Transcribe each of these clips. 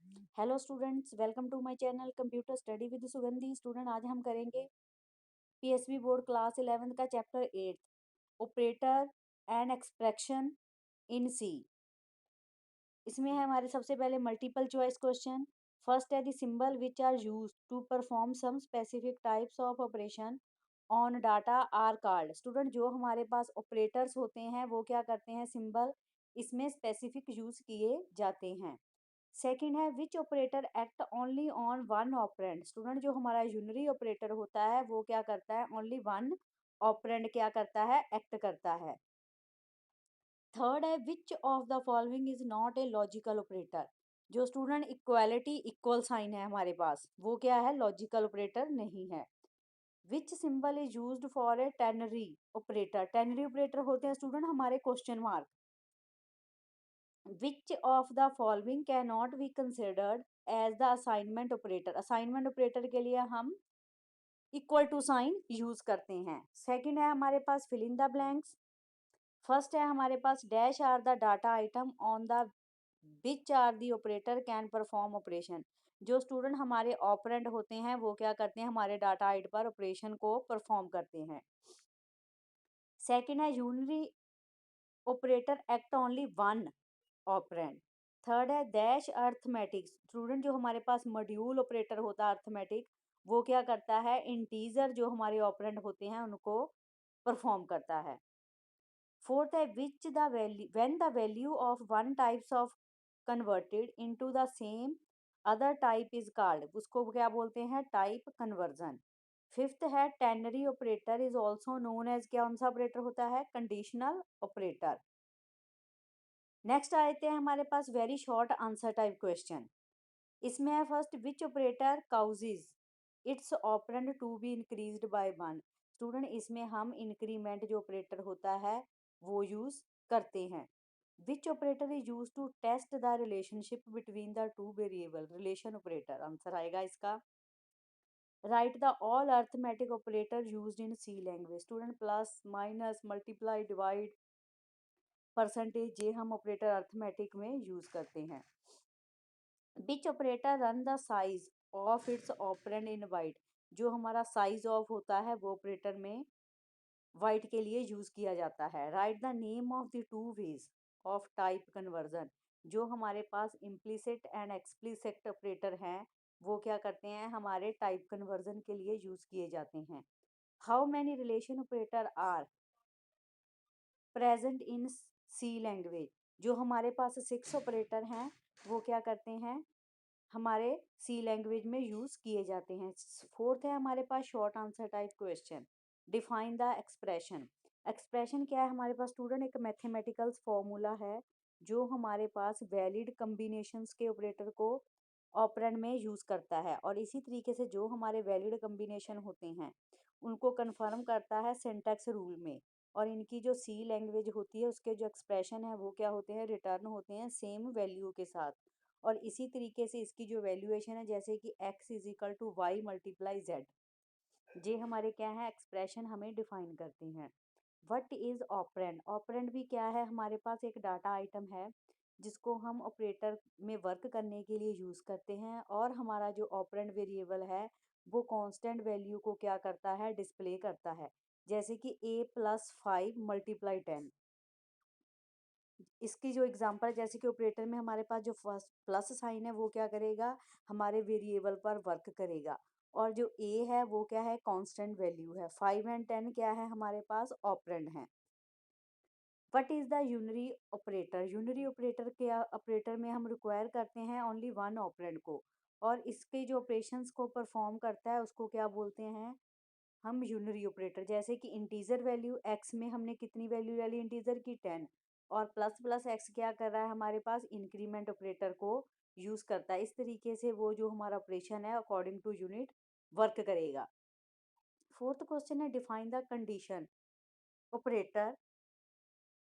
Hello students, welcome to my channel computer study with Sugandhi. Student, आज हम करेंगे PSB board class 11 का chapter 8 operator and expression in C. इसमें है हमारे सबसे पहले मल्टीपल चॉइस क्वेश्चन। फर्स्ट है the symbol which are used to perform some specific types of operation on data are called. Student, जो हमारे पास ऑपरेटर्स होते हैं वो क्या करते हैं, सिंबल इसमें स्पेसिफिक यूज किए जाते हैं। सेकंड है which operator act only on one operand. Student, जो हमारा यूनरी ऑपरेटर होता है वो क्या करता है, ओनली वन ऑपरेंड क्या करता है, एक्ट करता है। थर्ड है which of the following is not a logical operator. जो स्टूडेंट इक्वालिटी इक्वल साइन है हमारे पास वो क्या है, लॉजिकल ऑपरेटर नहीं है। विच symbol is used for a tannery operator. Tannery operator होते हैं स्टूडेंट हमारे question mark. Which of the following cannot be considered as the assignment operator। Assignment operator के लिए हम इक्वल टू साइन यूज करते हैं। सेकंड है हमारे पास fill in the blanks. First है हमारे पास dash are the data item on the which are the operator can perform operation. जो स्टूडेंट हमारे ऑपरेंड होते हैं वो क्या करते हैं, हमारे डाटा आइट पर ऑपरेशन को परफॉर्म करते हैं। सेकंड है unary operator act only one operand. Third है डैश अर्थमेटिक। स्टूडेंट, जो हमारे पास मॉड्यूल ऑपरेटर होता है अर्थमेटिक वो क्या करता है, इंटीजर जो हमारे ऑपरेंड होते हैं उनको परफॉर्म करता है। फोर्थ है which the value when the value of one types of converted into the same other type is called. उसको क्या बोलते हैं, टाइप कन्वर्जन। फिफ्थ है ternary operator is also known as, कौन सा ऑपरेटर होता है, कंडीशनल ऑपरेटर। नेक्स्ट आते हैं हमारे पास very short answer type question. इसमें है first which operator causes its operand to be increased by one. Student, इसमें हम इंक्रीमेंट जो ऑपरेटर होता है वो यूज करते हैं। Which operator is use to test the relationship between the two variable. Relation operator answer आएगा इसका। Write the all arithmetic operator used in C language. Student, plus minus multiply divide percentage ये हम operator arithmetic में use करते हैं। Which operator run the size of its operand in byte. जो हमारा size of होता है वो ऑपरेटर में वाइट के लिए यूज किया जाता है। Write the name of the two ways of type conversion. जो हमारे पास इम्प्लिसिट एंड एक्सप्लिसिट ऑपरेटर हैं वो क्या करते हैं, हमारे टाइप कन्वर्जन के लिए यूज किए जाते हैं। How many relation operator are present in C language. जो हमारे पास 6 ऑपरेटर हैं वो क्या करते हैं, हमारे सी लैंग्वेज में यूज किए जाते हैं। फोर्थ है हमारे पास short answer type question. Define the expression. Expression क्या है हमारे पास स्टूडेंट, एक मैथमेटिकल फॉर्मूला है जो हमारे पास वैलिड कम्बिनेशंस के ऑपरेटर को ऑपरेंड में यूज करता है और इसी तरीके से जो हमारे वैलिड कम्बिनेशन होते हैं उनको कंफर्म करता है सिंटैक्स रूल में। और इनकी जो सी लैंग्वेज होती है उसके जो एक्सप्रेशन है वो क्या होते हैं, रिटर्न होते हैं सेम वैल्यू के साथ। और इसी तरीके से इसकी जो वैल्यूएशन है जैसे कि x is equal to y multiply z, ये हमारे क्या है, एक्सप्रेशन हमें डिफाइन करते हैं। What is operand. ऑपरेंड भी क्या है, हमारे पास एक डाटा आइटम है जिसको हम ऑपरेटर में वर्क करने के लिए यूज करते हैं और हमारा जो ऑपरेंड वेरिएबल है वो कांस्टेंट वैल्यू को क्या करता है, डिस्प्ले करता है। जैसे कि a+5 मल्टीप्लाई 10। इसकी जो एग्जांपल है जैसे कि ऑपरेटर में हमारे पास जो फर्स्ट प्लस साइन है वो क्या करेगा, हमारे वेरिएबल पर वर्क करेगा। और जो ए है वो क्या है, कांस्टेंट वैल्यू है। 5 एंड 10 क्या है, हमारे पास ऑपरेंड है। What is the unary operator. Unary operator के ऑपरेटर में हम रिक्वायर करते हैं ओनली वन ऑपरेंड को और इसके जो ऑपरेशंस को परफॉर्म करता है उसको क्या बोलते हैं, हम यूनरी ऑपरेटर। जैसे कि इंटीजर वैल्यू एक्स में हमने कितनी वैल्यू ले ली इंटीजर की 10 और प्लस प्लस एक्स क्या कर रहा है, हमारे पास इंक्रीमेंट ऑपरेटर को यूज करता है। इस तरीके से वो जो हमारा ऑपरेशन है अकॉर्डिंग टू यूनिट वर्क करेगा। फोर्थ क्वेश्चन है define the condition operator.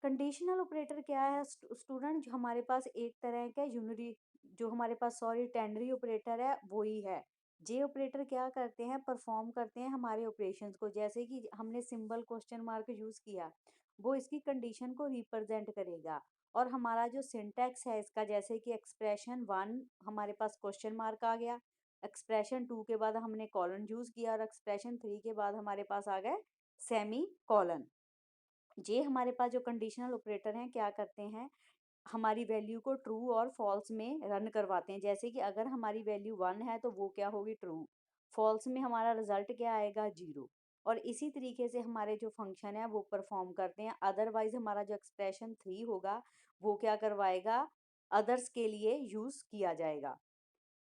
Conditional operator क्या है स्टूडेंट, जो हमारे पास एक तरह का यूनरी, जो हमारे पास सॉरी टेनरी ऑपरेटर है वो ही है। जे ऑपरेटर क्या करते हैं, परफॉर्म करते हैं हमारे ऑपरेशंस को। जैसे कि हमने सिंबल क्वेश्चन मार्क यूज किया वो इसकी कंडीशन को रिप्रेजेंट करेगा और हमारा जो सिंटैक्स है इसका, जैसे कि एक्सप्रेशन 1 हमारे पास क्वेश्चन मार्क आ गया, एक्सप्रेशन 2 के बाद हमने कॉलन यूज़ किया और एक्सप्रेशन 3 के बाद हमारे पास आ गए सेमी कॉलन। ये हमारे पास जो कंडीशनल ऑपरेटर हैं क्या करते हैं, हमारी वैल्यू को ट्रू और फॉल्स में रन करवाते हैं। जैसे कि अगर हमारी वैल्यू 1 है तो वो क्या होगी, ट्रू। फॉल्स में हमारा रिजल्ट क्या आएगा, 0। और इसी तरीके से हमारे जो फंक्शन है वो परफॉर्म करते हैं। अदरवाइज हमारा जो एक्सप्रेशन 3 होगा वो क्या करवाएगा, अदर्स के लिए यूज किया जाएगा।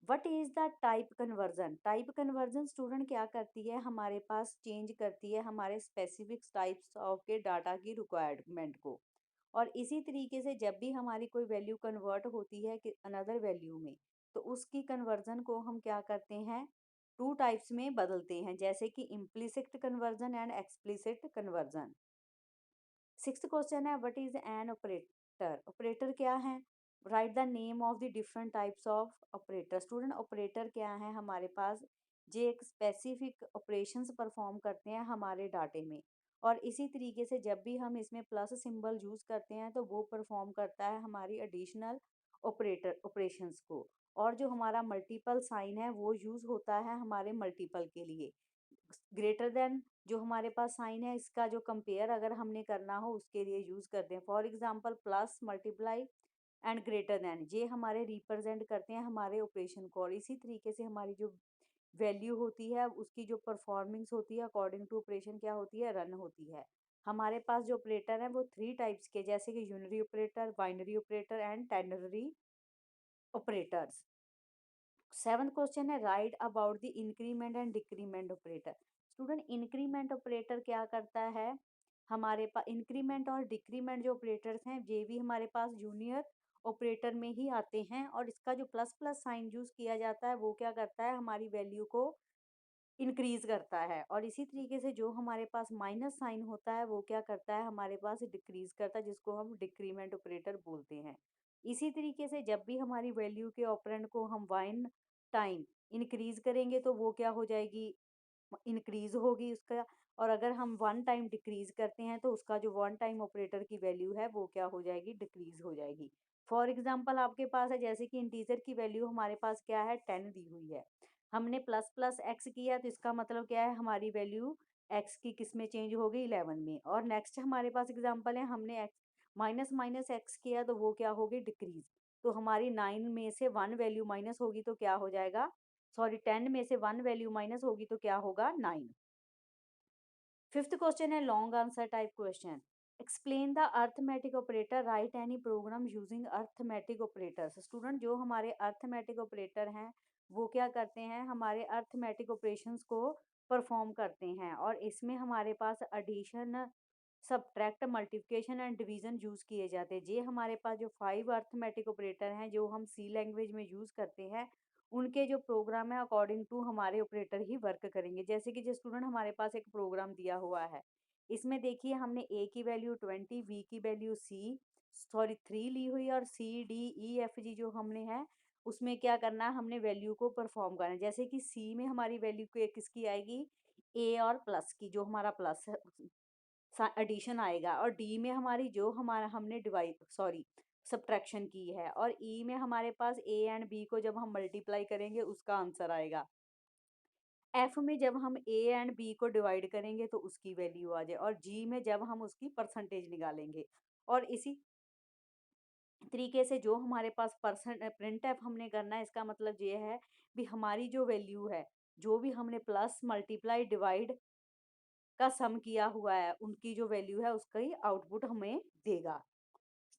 What is the type conversion? Type conversion student क्या करती है, हमारे पास चेंज करती है हमारे स्पेसिफिक टाइप्स ऑफ के डाटा की रिक्वायरमेंट को। और इसी तरीके से जब भी हमारी कोई वैल्यू कन्वर्ट होती है कि अनदर वैल्यू में, तो उसकी कन्वर्जन को हम क्या करते हैं, टू टाइप्स में बदलते हैं, जैसे कि implicit conversion and explicit conversion. Sixth question है, what is an operator? Operator क्या है? Write the name of the different types of operator. Student operator क्या है हमारे पास, जे एक स्पेसिफिक ऑपरेशंस परफॉर्म करते हैं हमारे डाटे में। और इसी तरीके से जब भी हम इसमें प्लस सिंबल यूज करते हैं तो वो परफॉर्म करता है हमारी एडिशनल ऑपरेटर ऑपरेशंस को। और जो हमारा मल्टीपल साइन है वो यूज होता है हमारे मल्टीपल के लिए। ग्रेटर देन जो हमारे पास साइन है इसका जो कंपेयर अगर हमने करना हो उसके लिए यूज करते हैं। For example plus, multiply and greater than, ये हमारे रिप्रेजेंट करते हैं हमारे ऑपरेशन को। और इसी तरीके से हमारी जो वैल्यू होती है उसकी जो परफॉर्मेंस होती है अकॉर्डिंग टू ऑपरेशन क्या होती है, रन होती है। हमारे पास जो ऑपरेटर है वो थ्री टाइप्स के, जैसे कि unary operator, binary operator and ternary operators. Seventh question है, write about the increment and decrement operator. Student increment operator क्या करता है, हमारे पास इंक्रीमेंट और डिक्रीमेंट जो ऑपरेटर्स हैं ये भी हमारे पास जूनियर ऑपरेटर में ही आते हैं। और इसका जो प्लस प्लस साइन यूज किया जाता है वो क्या करता है, हमारी वैल्यू को इंक्रीज करता है। और इसी तरीके से जो हमारे पास माइनस साइन होता है वो क्या करता है, हमारे पास डिक्रीज करता है, जिसको हम डिक्रीमेंट ऑपरेटर बोलते हैं। इसी तरीके से जब भी हमारी वैल्यू के ऑपरेंड को हम वन टाइम इंक्रीज करेंगे तो वो क्या हो जाएगी, इंक्रीज होगी उसका। और अगर हम वन टाइम डिक्रीज करते हैं तो उसका जो वन टाइम ऑपरेटर की वैल्यू है वो क्या हो जाएगी, डिक्रीज हो जाएगी। फॉर एग्जाम्पल आपके पास है, जैसे कि इंटीजर की वैल्यू हमारे पास क्या है, 10 दी हुई है। हमने प्लस प्लस एक्स किया तो इसका मतलब क्या है, हमारी वैल्यू एक्स की किस में चेंज हो गई, 11 में। और नेक्स्ट हमारे पास एग्जाम्पल है, हमने एक्स माइनस माइनस एक्स किया तो वो क्या होगी, डिक्रीज। तो हमारी 9 में से वन वैल्यू माइनस होगी तो क्या हो जाएगा, सॉरी 10 में से वन वैल्यू माइनस होगी तो क्या होगा, 9। फिफ्थ क्वेश्चन है long answer type question. Explain the arithmetic operator, write any program using arithmetic operators. Student जो हमारे अर्थमेटिक ऑपरेटर हैं वो क्या करते हैं, हमारे अर्थमेटिक ऑपरेशंस को परफॉर्म करते हैं। और इसमें हमारे पास addition, subtract, multiplication and division use किए जाते हैं। ये हमारे पास जो 5 अर्थमेटिक ऑपरेटर हैं जो हम सी लैंग्वेज में यूज करते हैं, उनके जो प्रोग्राम है अकॉर्डिंग टू हमारे ऑपरेटर ही वर्क करेंगे। जैसे कि जो स्टूडेंट हमारे पास एक प्रोग्राम दिया हुआ है, इसमें देखिए हमने ए की वैल्यू 20, बी की वैल्यू सी सॉरी 3 ली हुई है, और C D E F G जो हमने है उसमें क्या करना है, हमने वैल्यू को परफॉर्म करना है। जैसे कि सी में हमारी वैल्यू किसकी आएगी, ए और प्लस की, जो हमारा प्लस है एडिशन आएगा। और डी में हमारी जो हमारा हमने डिवाइड सॉरी सब्ट्रैक्शन की है। और ई में हमारे पास ए एंड बी को जब हम मल्टीप्लाई करेंगे उसका आंसर आएगा। एफ में जब हम ए एंड बी को डिवाइड करेंगे तो उसकी वैल्यू आ जाए। और जी में जब हम उसकी परसेंटेज निकालेंगे। और इसी तरीके से जो हमारे पास परसेंट प्रिंट एफ हमने करना है, इसका मतलब ये है भी हमारी जो वैल्यू है, जो भी हमने प्लस मल्टीप्लाई डिवाइड का सम किया हुआ है, उनकी जो वैल्यू है उसका ही आउटपुट हमें देगा।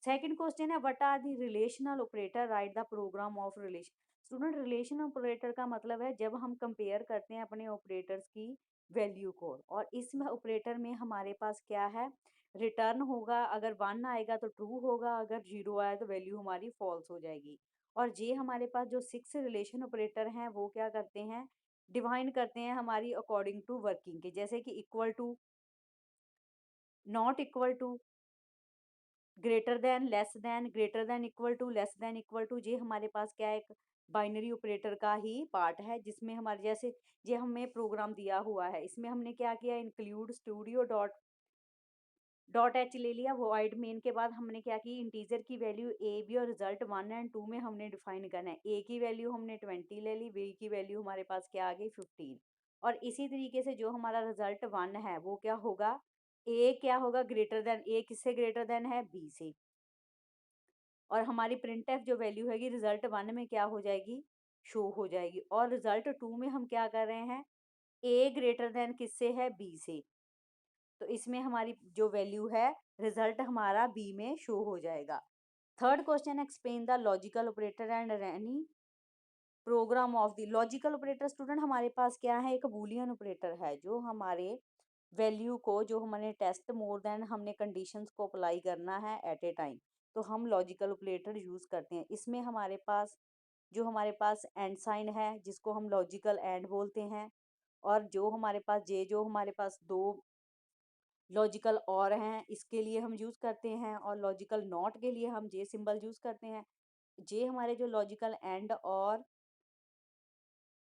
सेकंड क्वेश्चन है, what are the relational operator, write the program of relation. Student relation operator का मतलब है जब हम कंपेयर करते हैं अपने ऑपरेटर्स की वैल्यू को। और इसमें ऑपरेटर में हमारे पास क्या है, रिटर्न होगा, अगर 1 आएगा तो ट्रू होगा, अगर 0 आया तो वैल्यू हमारी फॉल्स हो जाएगी। और ये हमारे पास जो 6 रिलेशन ऑपरेटर हैं वो क्या करते हैं, डिवाइन करते हैं हमारी अकॉर्डिंग टू वर्किंग के, जैसे कि equal to, not equal to, greater than, less than, greater than equal to, less than equal to. ये हमारे पास क्या है, एक बाइनरी ऑपरेटर का ही पार्ट है, जिसमें हमारे जैसे ये हमें प्रोग्राम दिया हुआ है, इसमें हमने क्या किया, include studio dot dot H ले लिया, वॉइड मेन के बाद हमने क्या की, इंटीजर की वैल्यू ए बी और रिजल्ट 1 एंड 2 में हमने डिफाइन करना है। ए की वैल्यू हमने 20 ले ली, बी की वैल्यू हमारे पास क्या आ गई 15। और इसी तरीके से जो हमारा रिजल्ट 1 है वो क्या होगा, ए क्या होगा ग्रेटर देन, ए किससे ग्रेटर देन है, बी से। और हमारी प्रिंट एफ जो वैल्यू हैगी रिजल्ट 1 में क्या हो जाएगी, शो हो जाएगी। और रिजल्ट 2 में हम क्या कर रहे हैं, ए ग्रेटर देन किससे है, बी से। तो इसमें हमारी जो वैल्यू है रिजल्ट हमारा बी में शो हो जाएगा। Third question, explain the logical operator and any program of the logical operator. Student हमारे पास क्या है, एक बूलियन ऑपरेटर है जो हमारे वैल्यू को, जो हमने टेस्ट मोर देन हमने कंडीशंस को अप्लाई करना है एट ए टाइम, तो हम लॉजिकल ऑपरेटर यूज करते हैं। इसमें हमारे पास जो हमारे पास एंड साइन है जिसको हम लॉजिकल एंड बोलते हैं, और जो हमारे पास जे, जो हमारे पास दो लॉजिकल और हैं इसके लिए हम यूज करते हैं, और लॉजिकल नॉट के लिए हम जे सिंबल यूज करते हैं। जे हमारे जो लॉजिकल एंड और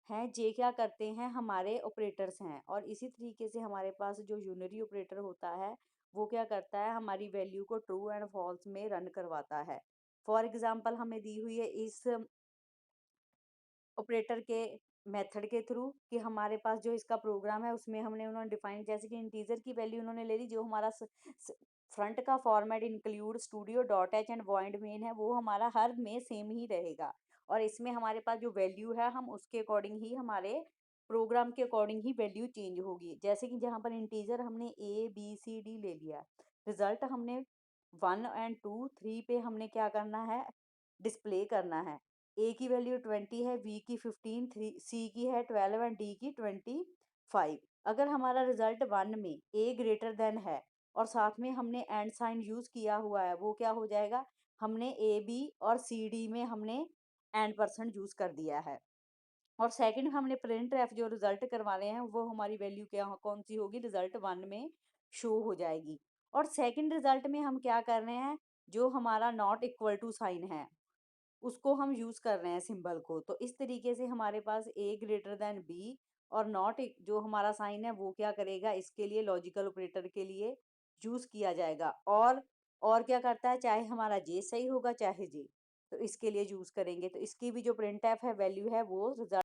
हैं, जे क्या करते हैं, हमारे ऑपरेटर्स हैं। और इसी तरीके से हमारे पास जो यूनरी ऑपरेटर होता है वो क्या करता है, हमारी वैल्यू को ट्रू एंड फॉल्स में रन करवाता है। फॉर एग्जांपल हमें दी हुई है इस ऑपरेटर के मेथड के थ्रू कि हमारे पास जो इसका प्रोग्राम है उसमें हमने उन्होंने डिफाइन, जैसे कि इंटीजर की वैल्यू उन्होंने ले ली, जो हमारा फ्रंट का format include studio dot H and void main है वो हमारा हर में सेम ही रहेगा। और इसमें हमारे पास जो वैल्यू है हम उसके अकॉर्डिंग ही, हमारे प्रोग्राम के अकॉर्डिंग ही वैल्यू चेंज होगी। जैसे कि जहाँ पर इंटीजर हमने ए बी सी डी ले लिया, रिजल्ट हमने 1 और 2 3 पे हमने क्या करना है, डिस्प्ले करना है। ए की वैल्यू 20 है, बी की 15, सी की है 12 एंड डी की 25। अगर हमारा रिजल्ट 1 में ए ग्रेटर देन है और साथ में हमने एंड साइन यूज किया हुआ है, वो क्या हो जाएगा, हमने ए बी और सी डी में हमने एंड परसेंट यूज कर दिया है। और सेकंड हमने प्रिंट एफ जो रिजल्ट करवा रहे हैं वो हमारी वैल्यू क्या कौन सी होगी, रिजल्ट 1 में शो हो जाएगी। और सेकंड रिजल्ट में हम क्या कर रहे हैं, जो हमारा नॉट इक्वल टू साइन है उसको हम यूज कर रहे हैं सिंबल को। तो इस तरीके से हमारे पास ए ग्रेटर देन बी और नॉट जो हमारा साइन है वो क्या करेगा, इसके लिए लॉजिकल ऑपरेटर के लिए यूज किया जाएगा। और क्या करता है, चाहे हमारा जे सही होगा चाहे जे, तो इसके लिए यूज करेंगे। तो इसकी भी जो प्रिंट एफ है वैल्यू है वो रिजल्ट